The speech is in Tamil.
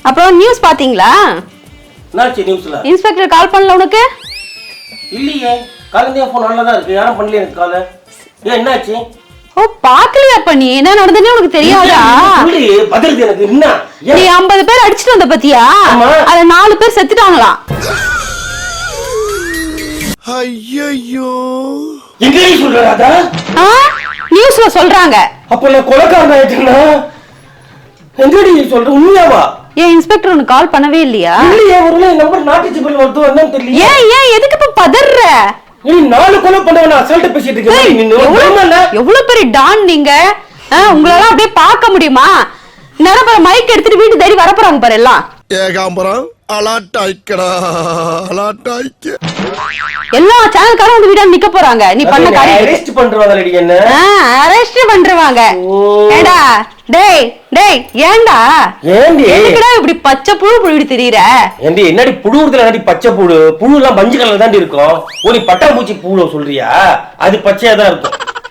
அப்புறம் நியூஸ் பாத்தீங்களா? என்னாச்சு நியூஸ்ல? இன்ஸ்பெக்டர் கால் பண்ணல உனக்கு? இல்லையே, காலந்தே போன் நல்லா தான் இருக்கு. யாரும் பண்ணல எனக்கு கால். ஏன் என்னாச்சு? ஓ பாக்கலையா அப்ப நீ என்ன நடந்ததுன்னு உனக்கு தெரியாதா? சொல்லி பதிலுது எனக்கு. என்ன நீ 50 பேர் அடிச்சிட்டு வந்த பத்தியா? அத 4 பேர் செத்துட்டாங்களாம். ஐயோ எங்க சொல்றடா? நியூஸ்ல சொல்றாங்க. அப்ப நான் கொலைகாரன் ஆயிட்டேனா? எங்கடி சொல்ற? உண்மையாவா? ஏன் இன்ஸ்பெக்டர் உனக்கு கால் பண்ணவே இல்லையா? இல்லையே, ஒருவேளை நம்பர் நாட் ரீச்சபிள் வருது என்னன்னு தெரியல. ஏன் எதுக்கு இப்ப பதற? நீ 4 கொலை பண்ணவன அசால்ட்டா பேசிட்டு இருக்க. நீ எவ்வளவு பெரிய டான் நீங்க. உங்களால அப்படியே பார்க்க முடியுமா? நரம்பர மைக் எடுத்துட்டு வீட்டு தேடி வரப்போறாங்க பாரு எல்லாம். ஏகாம்பரம் அலாட்டாய்க்கடா அலாட்டாய்க்க. எல்லா சேனல்காரும் உங்க வீட்டாண்ட நிக்க போறாங்க. நீ பண்ண காரியம் அரெஸ்ட் பண்றவங்களடி என்ன? அரெஸ்ட் பண்றவாங்க. ஏடா டேய் ஏண்டா எதுக்குடா இப்படி பச்சை புழு புழுவிட்டு திரியற? ஏண்டி என்னடி புழுவுறதுல என்னடி பச்சை புழு? புழு எல்லாம் மஞ்சள் கலர்ல தான் இருக்கும். நீ பட்டாம்பூச்சி புழு சொல்றியா? அது பச்சையா தான் இருக்கும்.